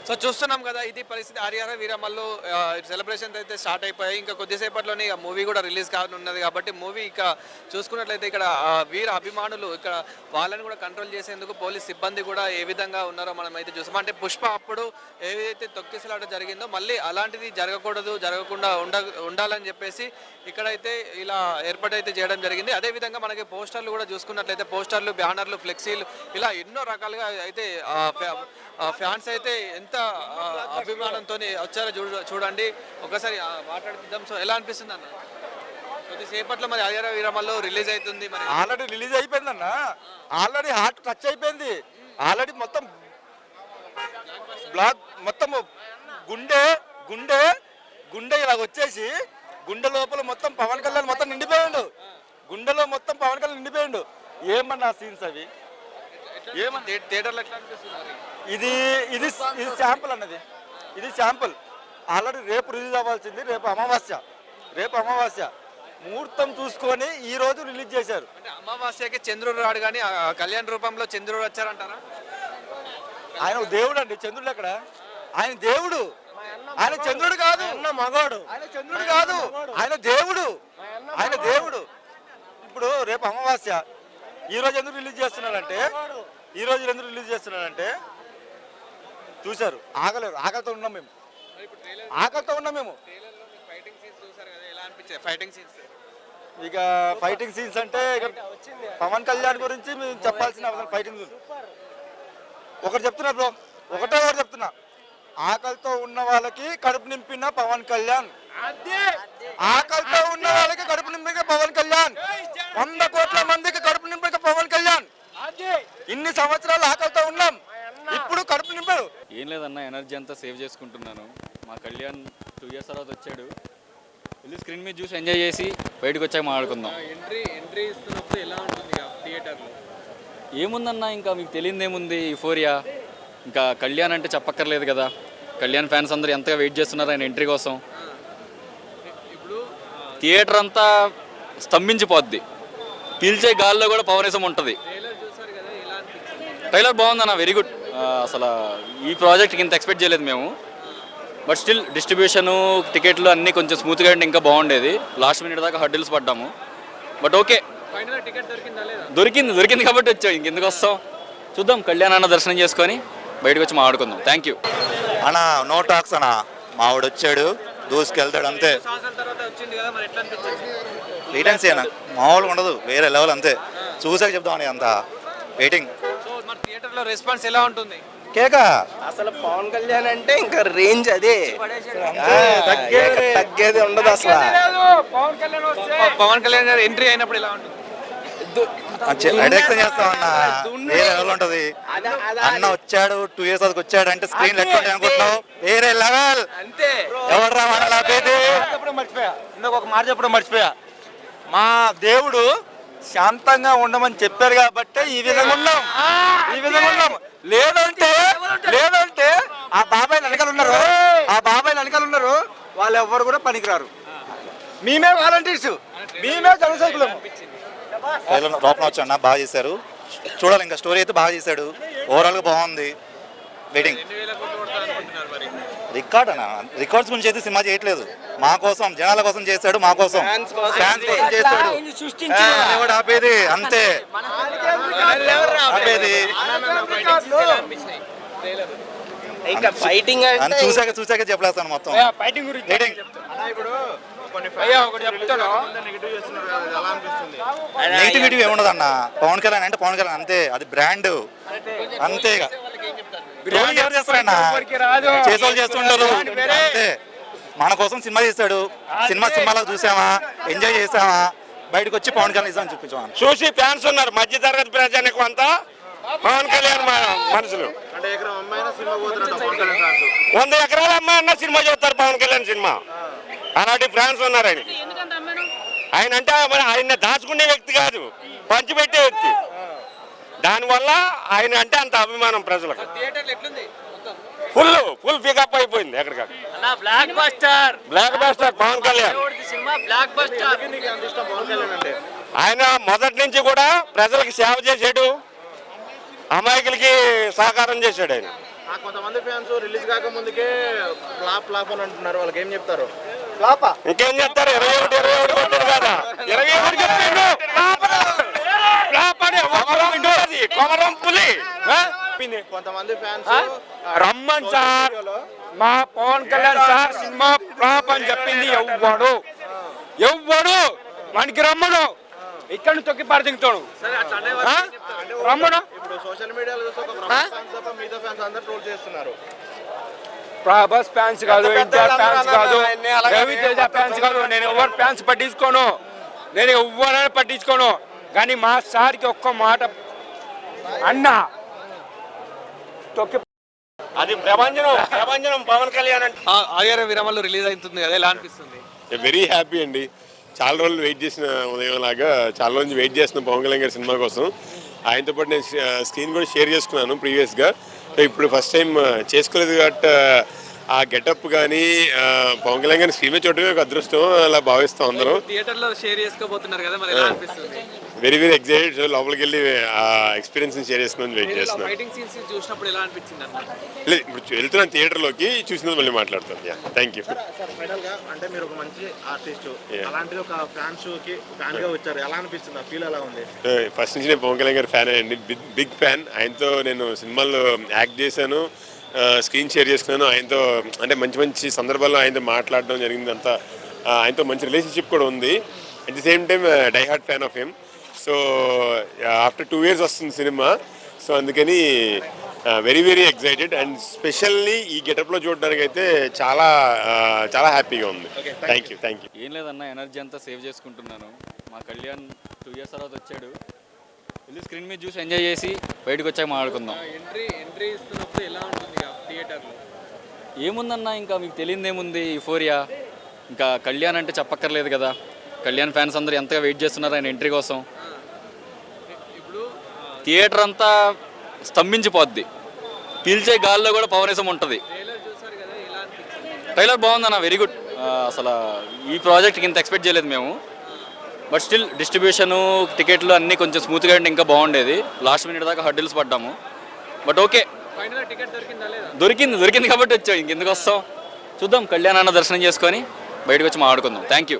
So చూస్తున్నాం కదా, ఇది పరిస్థితి. హరిహర వీరమల్లు సెలబ్రేషన్స్ అయితే స్టార్ట్ అయిపోయాయి. ఇంకా కొద్దిసేపట్లోనే మూవీ కూడా రిలీజ్ కానున్నది కాబట్టి మూవీ ఇక చూసుకున్నట్లయితే ఇక్కడ వీర అభిమానులు ఇక్కడ వాళ్ళని కూడా కంట్రోల్ చేసేందుకు పోలీస్ సిబ్బంది కూడా ఏ విధంగా ఉన్నారో మనం అయితే చూసాం. అంటే పుష్ప అప్పుడు ఏదైతే తొక్కిసలాట జరిగిందో మళ్ళీ అలాంటిది జరగకూడదు, జరగకుండా ఉండాలని చెప్పేసి ఇక్కడైతే ఇలా ఏర్పాటైతే చేయడం జరిగింది. అదేవిధంగా మనకి పోస్టర్లు కూడా చూసుకున్నట్లయితే పోస్టర్లు, బ్యానర్లు, ఫ్లెక్సీలు ఇలా ఎన్నో రకాలుగా అయితే ఫ్యాన్స్ అయితే ఎంత అభిమానంతో వచ్చారో చూడండి. ఒకసారి మాట్లాడుతుందాం. సో ఎలా అనిపిస్తుంది అన్న? కొద్దిసేపట్లో మరి హరిహర వీరమల్లు రిలీజ్ అవుతుంది. మరి ఆల్రెడీ రిలీజ్ అయిపోయిందన్న, ఆల్రెడీ హార్ట్ టచ్ అయిపోయింది. ఆల్రెడీ మొత్తం బ్లాక్, మొత్తం గుండె గుండె గుండె ఇలాగ వచ్చేసి గుండె లోపల మొత్తం పవన్ కళ్యాణ్ మొత్తం నిండిపోయాడు. గుండెలో మొత్తం పవన్ కళ్యాణ్ నిండిపోయాడు. ఏమన్నా సీన్స్ అవి, ఏమన్నా థియేటర్లో ఎట్లా అనిపిస్తుంది? ఇది ఇది ఇది శాంపుల్ అన్నది, ఇది శాంపుల్. ఆల్రెడీ రేపు రిలీజ్ అవ్వాల్సింది, రేపు అమావాస్య ముహూర్తం చూసుకొని ఈ రోజు రిలీజ్ చేశారు. అంటే అమావాస్యకి చంద్రుడు రాడు కానీ కళ్యాణ్ రూపంలో చంద్రుడు వచ్చారంటారా? ఆయన దేవుడు అండి, చంద్రుడు ఎక్కడ? ఆయన దేవుడు, ఆయన చంద్రుడు కాదు, మగోడు. ఆయన చంద్రుడు కాదు, ఆయన దేవుడు, ఆయన దేవుడు. ఇప్పుడు రేపు అమావాస్య, ఈ రోజు ఎందుకు రిలీజ్ చేస్తున్నాడంటే చూశారు, ఆగలేరు, ఆకలితో ఉన్నాం మేము. ఇక ఫైటింగ్ సీన్స్ అంటే పవన్ కళ్యాణ్ గురించి మేము చెప్పాల్సిన అవసరం. ఫైటింగ్ ఒకటి చెప్తున్నా బ్రో, ఒకటే చెప్తున్నా, ఆకలితో ఉన్న వాళ్ళకి కడుపు నింపిన పవన్ కళ్యాణ్, ఆకలితో ఉన్న వాళ్ళకి కడుపు నింపిన పవన్ కళ్యాణ్, 100 కోట్ల మందికి కడుపు నింపిన పవన్ కళ్యాణ్. ఇన్ని సంవత్సరాలు ఆకలితో ఉన్నాం, ఇప్పుడు కడుపు నింపాడు. ఏం లేదన్న, ఎనర్జీ అంతా సేవ్ చేసుకుంటున్నాను. మా కళ్యాణ్ 2 years తర్వాత వచ్చాడు, వెళ్ళి స్క్రీన్ మీద చూసి ఎంజాయ్ చేసి బయటకు వచ్చాక మాట్లాడుకుందాం. ఎంట్రీ ఇస్తున్నప్పుడు ఎలా ఉంటుంది థియేటర్లో? ఏముందన్న, ఇంకా మీకు తెలియదు ఏముంది, యూఫోరియా. ఇంకా కళ్యాణ్ అంటే చెప్పక్కర్లేదు కదా, కళ్యాణ్ ఫ్యాన్స్ అందరూ ఎంతగా వెయిట్ చేస్తున్నారు ఆయన ఎంట్రీ కోసం. ఇప్పుడు థియేటర్ అంతా స్తంభించిపోద్ది, పీల్చే గాల్లో కూడా పవనిజం ఉంటుంది. ట్రైలర్ బాగుందన్న, వెరీ గుడ్. అసలు ఈ ప్రాజెక్ట్కి ఇంత ఎక్స్పెక్ట్ చేయలేదు మేము. బట్ స్టిల్ డిస్ట్రిబ్యూషను, టికెట్లు అన్నీ కొంచెం స్మూత్గా ఉంటే ఇంకా బాగుండేది. లాస్ట్ మినిట్ దాకా హర్డిల్స్ పడ్డాము, బట్ ఓకే. దొరికింది కాబట్టి వచ్చాం, ఇంకెందుకు వస్తాం. చూద్దాం, కళ్యాణ్ అన్న దర్శనం చేసుకొని బయటకు వచ్చి మాట్లాడుకుందాం. థ్యాంక్ యూ అన్న. నో టాక్స్ అన్న, మావాడు వచ్చాడు, దూసుకెళ్తాడు అంతే. రీటెన్సీ అన్న, మామూలుగా ఉండదు, వేరే లెవెల్ అంతే. చూసాక చెప్తామని అంత వెయిటింగ్. థియేటర్లో రెస్పాన్స్ ఎలా ఉంటుంది? కేక అసలు పవన్ కళ్యాణ్ అంటే ఇంకా రేంజ్ అదే, తగ్గేది ఉండదు అసలు. పవన్ కళ్యాణ్ గారు ఎంట్రీ అయినప్పుడు ఎలా ఉంటుంది? వేరే లెవెల్ ఉంటది. అన్న వచ్చాడు, 2 years వరకు వచ్చాడు అంటే స్క్రీన్ లెక్క అనుకుంటున్నావు, వేరే లెవెల్ అంతే. ఎవరు ఇందాక ఒక మాట చెప్పడం మర్చిపోయా. మా దేవుడు శాంతంగా ఉండమని చెప్పారు కాబట్టి ఈ విధంగా ఉన్నాం. లేదంటే ఆ బాబాయ్ వెనకాల ఉన్నారు, వాళ్ళు ఎవ్వరు కూడా పనికిరారు. మేమే వాలంటీర్స్, మేమే జనసైకులము. లోపల వచ్చాడు, బాగా చేశారు. చూడాలి, ఇంకా స్టోరీ అయితే బాగా చేశాడు, ఓవరాల్ గా బాగుంది. వెయిటింగ్. రికార్డ్ అన్న, రికార్డ్స్ గురించి అయితే సినిమా చేయట్లేదు, మా కోసం, జనాల కోసం చేశాడు, మా కోసం, ఫ్యాన్స్ కోసం చేశాడు. ఆపేది అంతే, ఆపేది. ఫైటింగ్ చూసాక చెప్పలేస్తాను మొత్తం. నెగిటివిటీ ఏముండదు అన్న. పవన్ కళ్యాణ్ అంటే పవన్ కళ్యాణ్ అంతే, అది బ్రాండ్ అంతే. ఎవరు చేస్తారన్నా, చేసేవాళ్ళు చేస్తుంటారు అంతే. మన కోసం సినిమా చేశాడు, సినిమాలో చూసామా, ఎంజాయ్ చేసామా, బయటకు వచ్చి పవన్ కళ్యాణ్ ఇస్తామని చూపించామా. చూసి ఫ్యాన్స్ ఉన్నారు, మధ్య తరగతి ప్రజానికి అంతా పవన్ కళ్యాణ్ మనుషులు. 100 ఎకరాల అమ్మాయి అన్న సినిమా చూస్తారు పవన్ కళ్యాణ్ సినిమా. అలాంటి ఫ్యాన్స్ ఉన్నారు ఆయన. ఆయన అంటే ఆయన దాచుకునే వ్యక్తి కాదు, పంచిపెట్టే వ్యక్తి. దానివల్ల ఆయన అంటే అంత అభిమానం ప్రజలకు. ఫుల్ పికప్ అయిపోయింది ఎక్కడికక్కడ. Blockbuster Pawan Kalyan. ఆయన మొదటి నుంచి కూడా ప్రజలకు సేవ చేసాడు, అమాయకులకి సహకారం చేశాడు ఆయన. కొంతమంది ఫ్యాన్స్ రిలీజ్ కాక ముందుకే ఫ్లాప్ అని అంటున్నారు, వాళ్ళకి ఏం చెప్తారు? ఇంకేం చెప్తారు? 21 కొట్టాడు కదా, 21 చెప్పిండు. ఫ్లాప్ అని కొమరం పులి కొంతమంది ఫ్యాన్స్ రమ్మన్ సార్, మా Pawan Kalyan sir cinema flop అని చెప్పింది ఎవ్వడు మనకి రమ్మను ఇక్కడ తొక్కి పరిదింగుతాడు రమ్మను. ఇప్పుడు సోషల్ మీడియాలో చూస్తే ఒక ప్రభాస్ ఫ్యాన్స్ తప్ప మిగతా ఫ్యాన్స్ అందరూ ట్రోల్ చేస్తున్నారు. ప్రభాస్ ఫ్యాన్స్ కాదు, ఎన్టీఆర్ ఫ్యాన్స్ కాదు, రవితేజ ఫ్యాన్స్ కాదు, నేను ఎవరు ఫ్యాన్స్ పట్టించుకోను, నేను ఎవరైనా పట్టించుకోను. కానీ మా సార్కి ఒక్క మాట అన్నా తొక్కి అది ప్రభంజనం పవన్ కళ్యాణ్ అంటే. ఆర్ఆర్ వీరమల్లు రిలీజ్ అవుతుంది కదా, ఎలా అనిపిస్తుంది? వెరీ హ్యాపీ అండి. చాలా రోజులు వెయిట్ చేసిన ఉదయం లాగా చాలా రోజులు వెయిట్ చేస్తున్నాం పవన్ కళ్యాణ్ గారి సినిమా కోసం. ఆయనతో పాటు నేను స్క్రీన్ కూడా షేర్ చేసుకున్నాను ప్రీవియస్గా. సో ఇప్పుడు ఫస్ట్ టైం చేసుకోలేదు కాబట్టి ఆ గెటప్ కానీ పవన్ కళ్యాణ్ గారిని స్క్రీన్ మీద చూడటమే ఒక అదృష్టం అలా భావిస్తాం అందరం. థియేటర్లో షేర్ చేసుకోబోతున్నారు కదా, మరి ఎలా అనిపిస్తుంది? Very very excited. లోపలికి వెళ్ళి ఆ ఎక్స్పీరియన్స్ షేర్ చేసుకుని వెయిట్ చేస్తున్నాను. ఫైటింగ్ సీన్స్ చూసినప్పుడు ఎలా అనిపించింది అన్న? లేదు, ఇప్పుడు వెళ్తున్నాను థియేటర్లోకి, చూసినది మళ్ళీ మాట్లాడతాను. Thank you. ఫైనల్ గా అంటే మీరు ఒక మంచి ఆర్టిస్ట్, అలాంటిది ఒక ఫ్యాన్స్ కి ఫ్యాన్ గా వచ్చారు, ఎలా అనిపిస్తుంది? ఆ ఫీల్ ఎలా ఉంది? ఫస్ట్ నుంచి నేను పవన్ కళ్యాణ్ గారి ఫ్యాన్ అండి, బిగ్ ఫ్యాన్. ఆయనతో నేను సినిమాల్లో యాక్ట్ చేశాను, స్క్రీన్ షేర్ చేసుకున్నాను. ఆయనతో అంటే మంచి మంచి సందర్భాల్లో ఆయనతో మాట్లాడడం జరిగింది. అంతా ఆయనతో మంచి రిలేషన్షిప్ కూడా ఉంది. At the same time die hard fan of him. So after 2 years వస్తుంది సినిమా. సో అందుకని very very excited and specially ఈ గెటప్లో చూడడానికి అయితే చాలా చాలా హ్యాపీగా ఉంది. Thank you. ఏం లేదన్న, ఎనర్జీ అంతా సేవ్ చేసుకుంటున్నాను. మా కళ్యాణ్ 2 years తర్వాత వచ్చాడు, వెళ్ళి స్క్రీన్ మీద చూసి ఎంజాయ్ చేసి బయటకు వచ్చాక మాట్లాడుకుందాం. ఎంట్రీ ఇస్తున్నప్పుడు ఎలా ఉంటుంది థియేటర్లో? ఏముందన్న, ఇంకా మీకు తెలియదు ఏముంది, యూఫోరియా. ఇంకా కళ్యాణ్ అంటే చెప్పక్కర్లేదు కదా, కళ్యాణ్ ఫ్యాన్స్ అందరూ ఎంతగా వెయిట్ చేస్తున్నారు ఆయన ఎంట్రీ కోసం. థియేటర్ అంతా స్తంభించిపోద్ది, పీల్చే గాల్లో కూడా పవరిజం ఉంటుంది. ట్రైలర్ బాగుందన్న, వెరీ గుడ్. అసలు ఈ ప్రాజెక్ట్కి ఇంత ఎక్స్పెక్ట్ చేయలేదు మేము. బట్ స్టిల్ డిస్ట్రిబ్యూషను, టికెట్లు అన్నీ కొంచెం స్మూత్గా ఉంటే ఇంకా బాగుండేది. లాస్ట్ మినిట్ దాకా హర్డిల్స్ పడ్డాము, బట్ ఓకే. దొరికింది కాబట్టి వచ్చాం, ఇంకెందుకు వస్తాం. చూద్దాం, కళ్యాణ్ అన్న దర్శనం చేసుకొని బయటకు వచ్చి మాట్లాడుకుందాం. Thank you.